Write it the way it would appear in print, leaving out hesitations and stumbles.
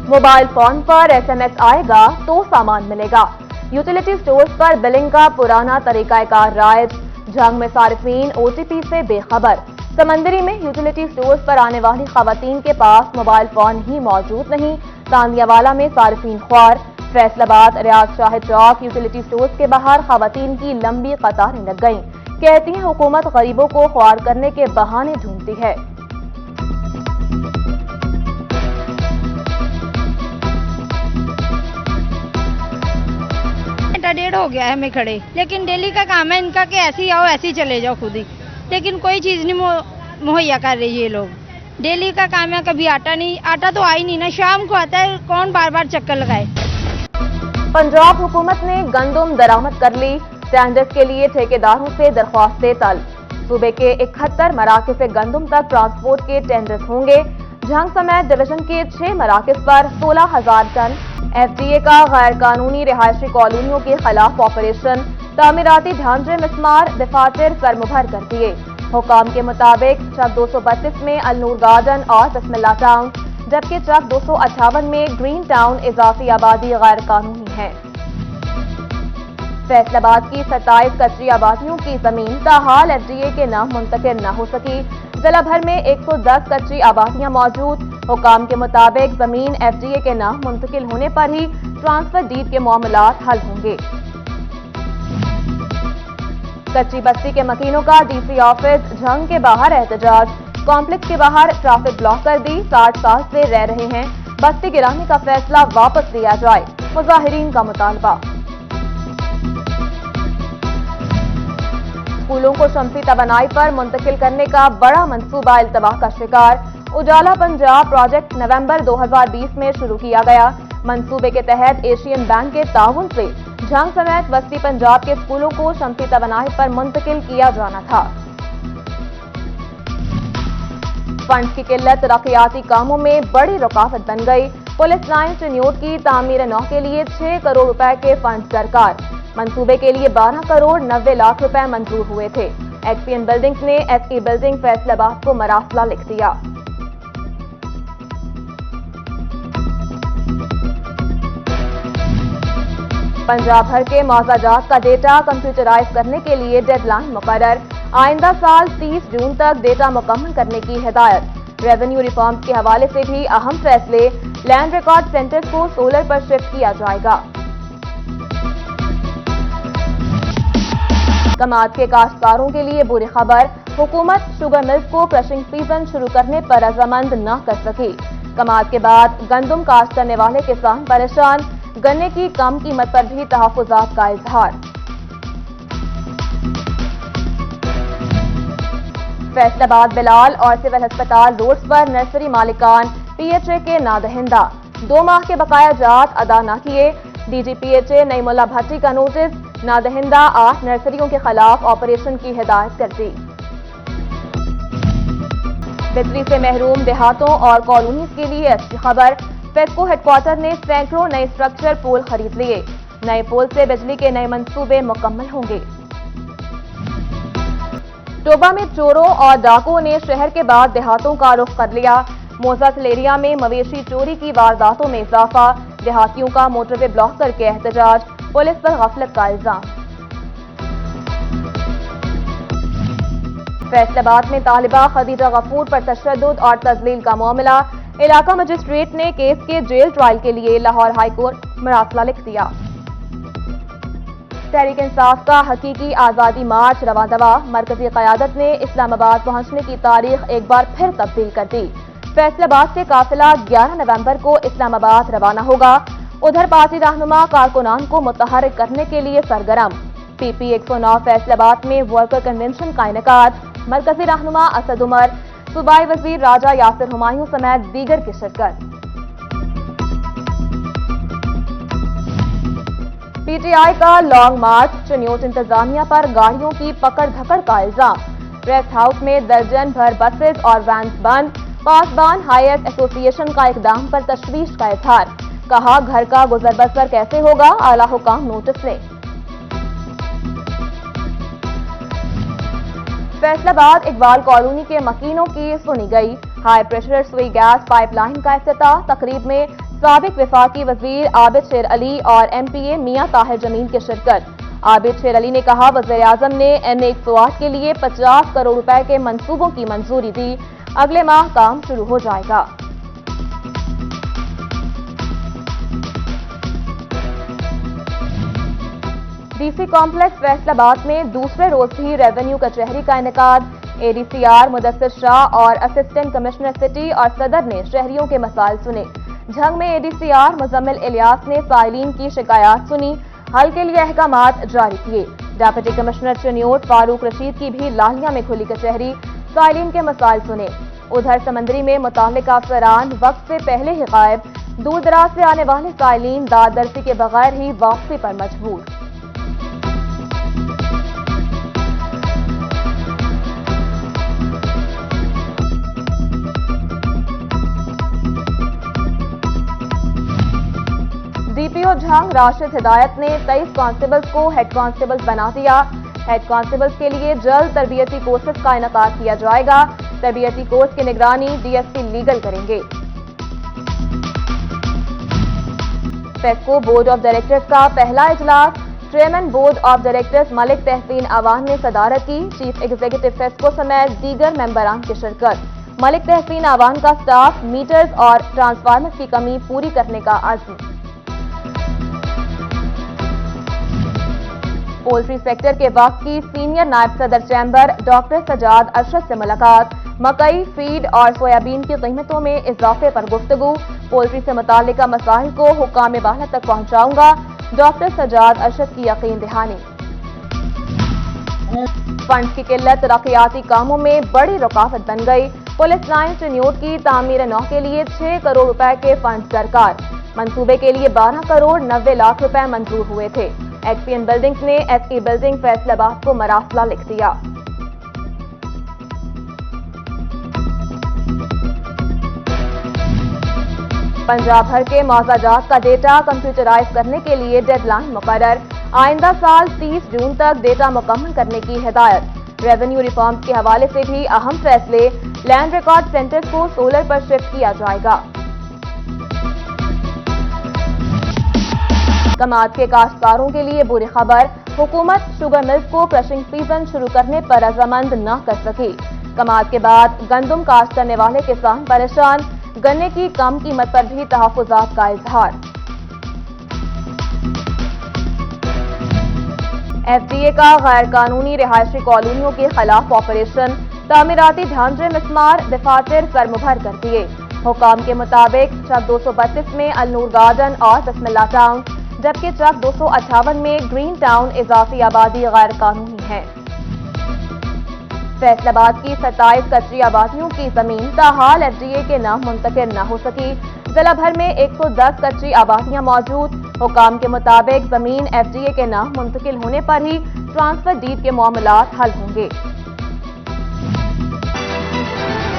Mobile phone पर SMS आएगा तो सामान मिलेगा। यूटिलिटी स्टोर्स पर बिलिंग का पुराना तरीकाकार राइज। जंग में सार्फिन OTP से बेखबर। समंदरी में यूटिलिटी स्टोर्स पर आने वाली खवातीन के पास मोबाइल फोन ही मौजूद नहीं। तांदियावाला में सार्फिन ख्वार। फैसलाबाद रियाज शाह चौक यूटिलिटी स्टोर्स के बाहर खवातीन की लंबी कतारें लग गईं। कहती हैं हुकूमत गरीबों को ख्वार करने के बहाने ढूंढती है। डेढ़ हो गया है हमें खड़े, लेकिन डेली का काम है इनका कि ऐसे ही आओ ऐसे ही चले जाओ खुद ही, लेकिन कोई चीज नहीं मुहैया कर रही है ये लोग। डेली का काम है, कभी आटा तो आ ही नहीं ना, शाम को आता है, कौन बार बार चक्कर लगाए। पंजाब हुकूमत ने गंदम दरामद कर ली। टेंडर्स के लिए ठेकेदारों से दरख्वास्तें तलब। सूबे के 71 मराकज़ से गंदम तक ट्रांसपोर्ट के टेंडर्स होंगे। झंग समेत डिवीजन के 6 मराकज़ पर 16,000 टन। FDA का गैर कानूनी रिहायशी कॉलोनियों के खिलाफ ऑपरेशन। तामीराती ढांचे मिस्मार दफातर सरमुभर कर दिए। हुकाम के मुताबिक चक 232 में अलनूर गार्डन और बिस्मिल्ला टाउन, जबकि चक 258 में ग्रीन टाउन इजाफी आबादी गैर कानूनी है। फैसलाबाद की 27 कच्ची आबादियों की जमीन ताहाल FDA के नाम मुंतकिल न हो सकी। जिला भर में 110 कच्ची आबादियां मौजूद। हुकाम के मुताबिक जमीन FDA के नाम मुंतकिल होने पर ही ट्रांसफर डीड के मामलात हल होंगे। कच्ची बस्ती के मकीनों का DC ऑफिस झंग के बाहर एहतजाज। कॉम्प्लेक्स के बाहर ट्रैफिक ब्लॉक कर दी। 60 साल से रह रहे हैं, बस्ती गिराने का फैसला वापस लिया जाए, मुजाहिरीन का मुतालबा। स्कूलों को शमसी तवानाई पर मुंतकिल करने का बड़ा मंसूबा इल्तबाह का शिकार। उजाला पंजाब प्रोजेक्ट नवंबर 2020 में शुरू किया गया। मंसूबे के तहत एशियन बैंक के ताउन से झंग समेत वस्ती पंजाब के स्कूलों को शमसी तवानाई पर मुंतकिल किया जाना था। फंड की किल्लत तरक्याती कामों में बड़ी रुकावट बन गई। पुलिस लाइन चिन्योट की तामीर नौ के लिए 6 करोड़ रुपए के फंड दरकार। मंसूबे के लिए 12 करोड़ 90 लाख रुपए मंजूर हुए थे। एक्सपीएन बिल्डिंग्स ने SE बिल्डिंग फैसलाबाद को मरासला लिख दिया। पंजाब भर के मुआवजात का डेटा कंप्यूटराइज करने के लिए डेडलाइन मुकर्रर। आइंदा साल 30 जून तक डेटा मुकम्मल करने की हिदायत। रेवेन्यू रिफॉर्म्स के हवाले से भी अहम फैसले। लैंड रिकॉर्ड सेंटर्स को सोलर पर शिफ्ट किया जाएगा। कमात के काश्तकारों के लिए बुरी खबर। हुकूमत शुगर मिल्स को क्रशिंग सीजन शुरू करने पर रजामंद न कर सकी। कमात के बाद गंदम काश्त करने वाले किसान परेशान। गन्ने की कम कीमत पर भी तहफ्फुजात का इजहार। फैसलाबाद बिलाल और सिविल अस्पताल रोड्स पर नर्सरी मालिकान PHA के नादहिंदा। 2 माह के बकाया जात अदा न किए। DG PHA नईमुल्ला भट्टी का नोटिस। नादहिंदा 8 नर्सरियों के खिलाफ ऑपरेशन की हिदायत कर दी। बिजली से महरूम देहातों और कॉलोनीज के लिए अच्छी खबर। फेस्को हेडक्वार्टर ने सैकड़ों नए स्ट्रक्चर पोल खरीद लिए। नए पोल से बिजली के नए मंसूबे मुकम्मल होंगे। टोबा में चोरों और डाकुओं ने शहर के बाद देहातों का रुख कर लिया। मोजासिल एरिया में मवेशी चोरी की वारदातों में इजाफा। देहातियों का मोटरवे ब्लॉक करके एहतजाज। पुलिस पर गफलत का इल्जाम। फैसलाबाद में तालिबा खदीजा गफूर पर तशद्दुद और तजलील का मामला। इलाका मजिस्ट्रेट ने केस के जेल ट्रायल के लिए लाहौर हाईकोर्ट मरासला लिख दिया। तहरीक इंसाफ का हकीकी आजादी मार्च रवा दवा। मरकजी क़यादत ने इस्लामाबाद पहुंचने की तारीख एक बार फिर तब्दील कर दी। फैसलाबाद से काफिला 11 नवंबर को इस्लामाबाद रवाना होगा। उधर पार्टी रहनुमा कारकुनान को मुतहर्रिक करने के लिए सरगर्म। PP 109 फैसलाबाद में वर्कर कन्वेंशन का इनेकाद। मरकजी रहनुमा असद उमर, सूबाई वजीर राजा यासिर हुमायूं समेत दीगर की शिरकत। PTI का लॉन्ग मार्च। चिन्योट इंतजामिया पर गाड़ियों की पकड़ धकड़ का इल्जाम। रेस्ट हाउस में दर्जन भर बसेज और वैन्स बंद। पासबान हायर्स एसोसिएशन का इकदाम पर तशवीश का इजहार। कहा घर का गुजर बसर कैसे होगा, आला हुकाम नोटिस ले। फैसला बाद इकबाल कॉलोनी के मकीनों की सुनी गई। हाई प्रेशर सुई गैस पाइपलाइन का इफ्तिताह। तकरीब में साबिक वफाकी वजीर आबिद शेर अली और MPA मियां ताहिर जमील की शिरकत। आबिद शेर अली ने कहा, वज़ीर-ए-आज़म ने NA-108 के लिए 50 करोड़ रुपए के मंसूबों की मंजूरी दी। अगले माह काम शुरू हो जाएगा। DC कॉम्प्लेक्स फैसलाबाद में दूसरे रोज भी रेवेन्यू कचहरी का इनेकाद। ADCR मुदस्सिर शाह और असिस्टेंट कमिश्नर सिटी और सदर ने शहरियों के मसाइल सुने। झंग में ADCR मुजम्मिल इलियास ने साइलिन की शिकायत सुनी, हल के लिए अहकामात जारी किए। डेप्यूटी कमिश्नर चिन्योट फारूक रशीद की भी लालिया में खुली कचहरी, साइलिन के मसाइल सुने। उधर समंदरी में मुताल्लिका अफसरान वक्त से पहले ही गायब। दूर दराज से आने वाले साइलिन दादरसी के बगैर ही वापसी पर मजबूर। DPO झंग राशिद हिदायत ने 23 कांस्टेबल्स को हेड कांस्टेबल्स बना दिया। हेड कांस्टेबल्स के लिए जल्द तरबियती कोर्सेज का इनेकाद किया जाएगा। तरबियती कोर्स की निगरानी DSP लीगल करेंगे। फेस्को बोर्ड ऑफ डायरेक्टर्स का पहला इजलास। Chairman board of directors Malik Tahseen Awan ने सदारत की। चीफ एग्जीक्यूटिव फेस्को समेत दीगर मेंबरान की शिरकत। मलिक तहसीन आवान का स्टाफ मीटर्स और ट्रांसफार्मर्स की कमी पूरी करने का अज़्म। पोल्ट्री सेक्टर के वक्त की सीनियर नायब सदर चैम्बर डॉक्टर सजाद अरशद से मुलाकात। मकई, फीड और सोयाबीन की कीमतों में इजाफे पर गुफ्तगू। पोल्ट्री से मुताल्लिका मसाइल को हुक्काम बाला तक पहुंचाऊंगा, डॉक्टर सजाद अरशद की यकीन दहानी। फंड की किल्लत तरक्याती कामों में बड़ी रुकावट बन गई। पुलिस लाइन चिन्योट की तामीर नौ के लिए 6 करोड़ रुपए के फंड दरकार। मंसूबे के लिए 12 करोड़ 90 लाख रुपए मंजूर हुए थे। एक्सपीएन बिल्डिंग्स ने SE बिल्डिंग फैसलाबाद को मरासला लिख दिया। पंजाब भर के मुआवजात का डेटा कंप्यूटराइज करने के लिए डेडलाइन मुकर्रर। आइंदा साल 30 जून तक डेटा मुकम्मल करने की हिदायत। रेवेन्यू रिफॉर्म्स के हवाले से भी अहम फैसले। लैंड रिकॉर्ड सेंटर्स को सोलर पर शिफ्ट किया जाएगा। कमाद के काश्तकारों के लिए बुरी खबर। हुकूमत शुगर मिल्स को क्रशिंग सीजन शुरू करने पर रजामंद न कर सकी। कमाद के बाद गंदम काश्त करने वाले किसान परेशान। गन्ने की कम कीमत पर भी तहफ्फुजात का इजहार। FDA का गैर कानूनी रिहायशी कॉलोनियों के खिलाफ ऑपरेशन। तामीराती ढांचे मिसमार दफातर सरमुभर कर दिए। हुकाम के मुताबिक चक 232 में अलनूर गार्डन और बिस्मिल्लाह टाउन, जबकि चक 258 में ग्रीन टाउन इजाफी आबादी गैर कानूनी है। फैसलाबाद की 27 कच्ची आबादियों की जमीन ताहाल FDA के नाम मुंतकिल न हो सकी। जिला भर में 110 कच्ची आबादियां मौजूद। हुकाम के मुताबिक जमीन FDA के नाम मुंतकिल होने पर ही ट्रांसफर डीड के मामलात हल होंगे।